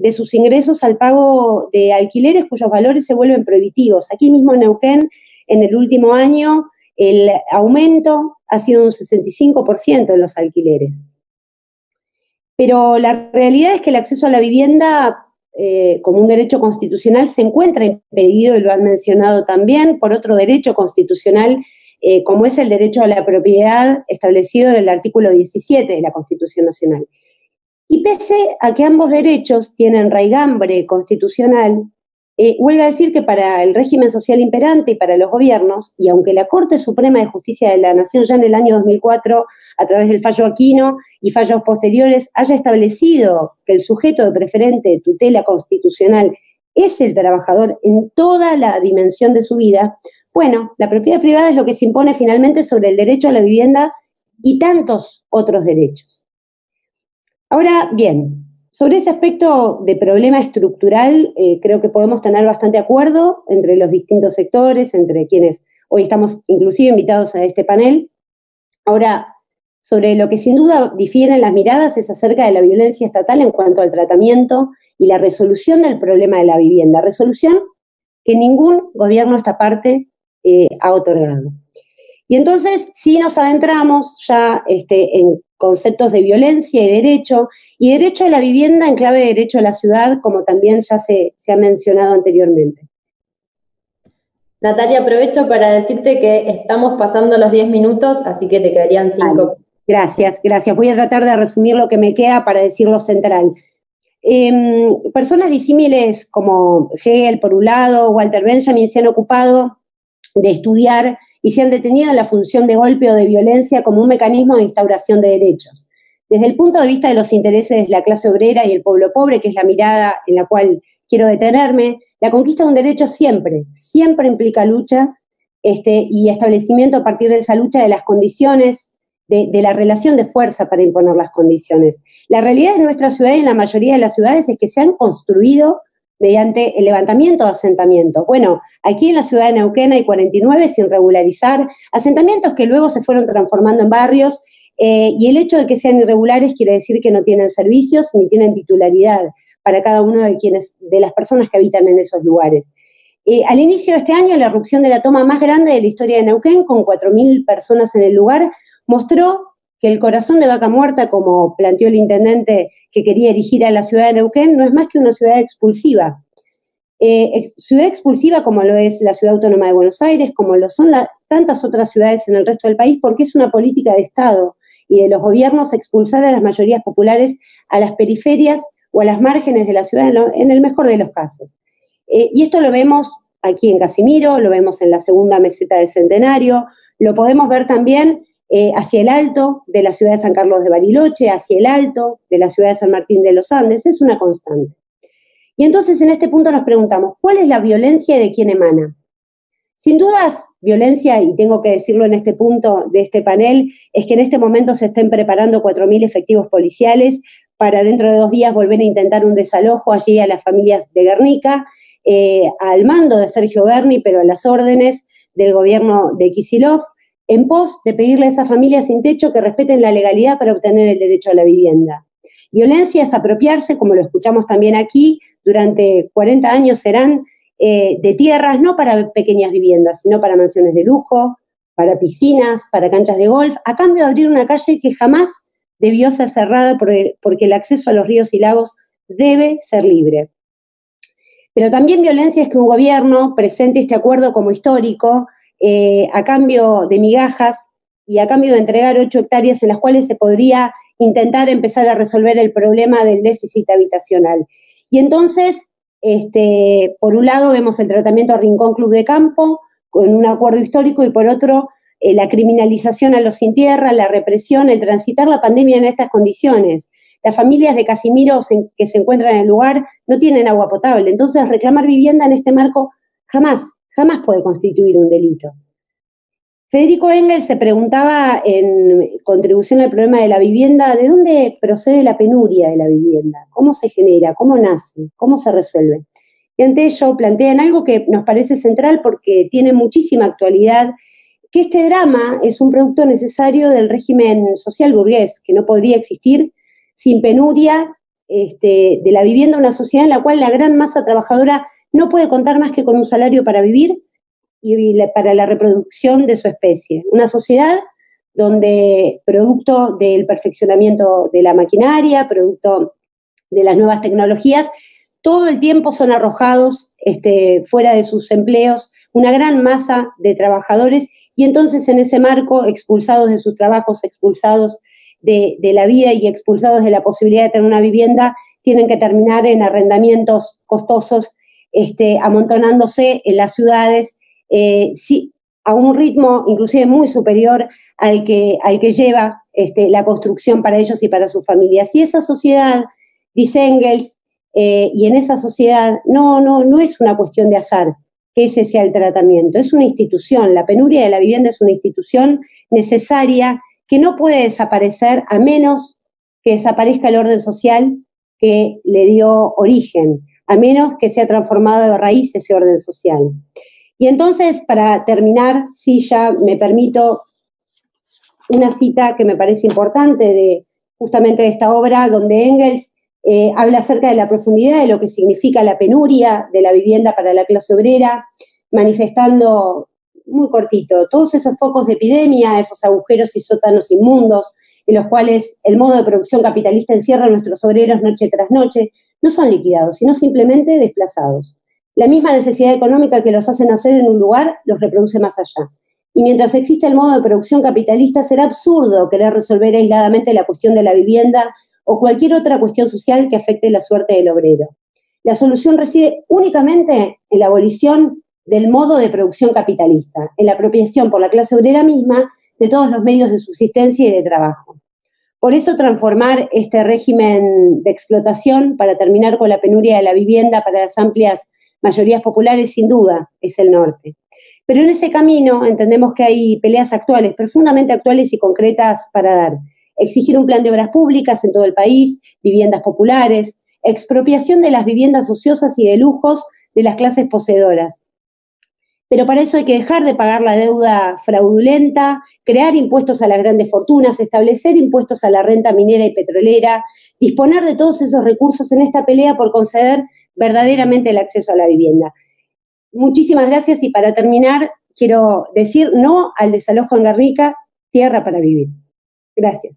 de sus ingresos al pago de alquileres cuyos valores se vuelven prohibitivos. Aquí mismo en Neuquén, en el último año, el aumento ha sido un 65% en los alquileres. Pero la realidad es que el acceso a la vivienda como un derecho constitucional se encuentra impedido, y lo han mencionado también, por otro derecho constitucional, como es el derecho a la propiedad establecido en el artículo 17 de la Constitución Nacional. Y pese a que ambos derechos tienen raigambre constitucional, huelga decir que para el régimen social imperante y para los gobiernos, y aunque la Corte Suprema de Justicia de la Nación ya en el año 2004, a través del fallo Aquino y fallos posteriores, haya establecido que el sujeto de preferente tutela constitucional es el trabajador en toda la dimensión de su vida, bueno, la propiedad privada es lo que se impone finalmente sobre el derecho a la vivienda y tantos otros derechos. Ahora, bien, sobre ese aspecto de problema estructural, creo que podemos tener bastante acuerdo entre los distintos sectores, entre quienes hoy estamos inclusive invitados a este panel. Ahora, sobre lo que sin duda difieren las miradas es acerca de la violencia estatal en cuanto al tratamiento y la resolución del problema de la vivienda, resolución que ningún gobierno de esta parte ha otorgado. Y entonces, si nos adentramos ya en conceptos de violencia y derecho a la vivienda en clave de derecho a la ciudad, como también ya se ha mencionado anteriormente. Natalia, aprovecho para decirte que estamos pasando los 10 minutos, así que te quedarían 5. Vale. Gracias. Voy a tratar de resumir lo que me queda para decir lo central. Personas disímiles como Hegel, por un lado, Walter Benjamin, se han ocupado de estudiar y se han detenido en la función de golpe o de violencia como un mecanismo de instauración de derechos. Desde el punto de vista de los intereses de la clase obrera y el pueblo pobre, que es la mirada en la cual quiero detenerme, la conquista de un derecho siempre implica lucha y establecimiento a partir de esa lucha de las condiciones, de la relación de fuerza para imponer las condiciones. La realidad de nuestra ciudad y en la mayoría de las ciudades es que se han construido mediante el levantamiento de asentamientos. Bueno, aquí en la ciudad de Neuquén hay 49 sin regularizar, asentamientos que luego se fueron transformando en barrios, y el hecho de que sean irregulares quiere decir que no tienen servicios ni tienen titularidad para cada uno de las personas que habitan en esos lugares. Al inicio de este año, la erupción de la toma más grande de la historia de Neuquén, con 4.000 personas en el lugar, mostró que el corazón de Vaca Muerta, como planteó el intendente que quería erigir a la ciudad de Neuquén, no es más que una ciudad expulsiva. Ciudad expulsiva como lo es la Ciudad Autónoma de Buenos Aires, como lo son tantas otras ciudades en el resto del país, porque es una política de Estado y de los gobiernos expulsar a las mayorías populares a las periferias o a las márgenes de la ciudad, en el mejor de los casos. Y esto lo vemos aquí en Casimiro, lo vemos en la segunda meseta de Centenario, lo podemos ver también hacia el alto de la ciudad de San Carlos de Bariloche, hacia el alto de la ciudad de San Martín de los Andes, es una constante. Y entonces en este punto nos preguntamos, ¿cuál es la violencia y de quién emana? Sin dudas, violencia, y tengo que decirlo en este punto de este panel, es que en este momento se estén preparando 4.000 efectivos policiales para dentro de 2 días volver a intentar un desalojo allí a las familias de Guernica, al mando de Sergio Berni, pero a las órdenes del gobierno de Kicillof, en pos de pedirle a esas familias sin techo que respeten la legalidad para obtener el derecho a la vivienda. Violencia es apropiarse, como lo escuchamos también aquí, durante 40 años serán de tierras, no para pequeñas viviendas, sino para mansiones de lujo, para piscinas, para canchas de golf, a cambio de abrir una calle que jamás debió ser cerrada porque el acceso a los ríos y lagos debe ser libre. Pero también violencia es que un gobierno presente este acuerdo como histórico a cambio de migajas y a cambio de entregar 8 hectáreas en las cuales se podría intentar empezar a resolver el problema del déficit habitacional. Y entonces, por un lado vemos el tratamiento a Rincón Club de Campo con un acuerdo histórico y por otro la criminalización a los sin tierra, la represión, el transitar la pandemia en estas condiciones. Las familias de Casimiro que se encuentran en el lugar no tienen agua potable, entonces reclamar vivienda en este marco jamás puede constituir un delito. Federico Engels se preguntaba en contribución al problema de la vivienda, ¿de dónde procede la penuria de la vivienda? ¿Cómo se genera? ¿Cómo nace? ¿Cómo se resuelve? Y ante ello plantean algo que nos parece central porque tiene muchísima actualidad, que este drama es un producto necesario del régimen social burgués, que no podría existir sin penuria de la vivienda una sociedad en la cual la gran masa trabajadora no puede contar más que con un salario para vivir y para la reproducción de su especie. Una sociedad donde, producto del perfeccionamiento de la maquinaria, producto de las nuevas tecnologías, todo el tiempo son arrojados fuera de sus empleos una gran masa de trabajadores, y entonces en ese marco, expulsados de sus trabajos, expulsados de la vida y expulsados de la posibilidad de tener una vivienda, tienen que terminar en arrendamientos costosos, amontonándose en las ciudades, sí, a un ritmo inclusive muy superior al que lleva la construcción para ellos y para sus familias. Y esa sociedad, dice Engels, y en esa sociedad no es una cuestión de azar que ese sea el tratamiento, es una institución. La penuria de la vivienda es una institución necesaria que no puede desaparecer a menos que desaparezca el orden social que le dio origen, a menos que sea transformado de raíz ese orden social. Y entonces, para terminar, sí, ya me permito una cita que me parece importante justamente de esta obra, donde Engels habla acerca de la profundidad de lo que significa la penuria de la vivienda para la clase obrera, manifestando, muy cortito, todos esos focos de epidemia, esos agujeros y sótanos inmundos, en los cuales el modo de producción capitalista encierra a nuestros obreros noche tras noche, no son liquidados, sino simplemente desplazados. La misma necesidad económica que los hace nacer en un lugar los reproduce más allá. Y mientras existe el modo de producción capitalista, será absurdo querer resolver aisladamente la cuestión de la vivienda o cualquier otra cuestión social que afecte la suerte del obrero. La solución reside únicamente en la abolición del modo de producción capitalista, en la apropiación por la clase obrera misma de todos los medios de subsistencia y de trabajo. Por eso transformar este régimen de explotación para terminar con la penuria de la vivienda para las amplias mayorías populares, sin duda, es el norte. Pero en ese camino entendemos que hay peleas actuales, profundamente actuales y concretas para dar. Exigir un plan de obras públicas en todo el país, viviendas populares, expropiación de las viviendas ociosas y de lujos de las clases poseedoras. Pero para eso hay que dejar de pagar la deuda fraudulenta, crear impuestos a las grandes fortunas, establecer impuestos a la renta minera y petrolera, disponer de todos esos recursos en esta pelea por conceder verdaderamente el acceso a la vivienda. Muchísimas gracias, y para terminar quiero decir no al desalojo en Guernica, tierra para vivir. Gracias.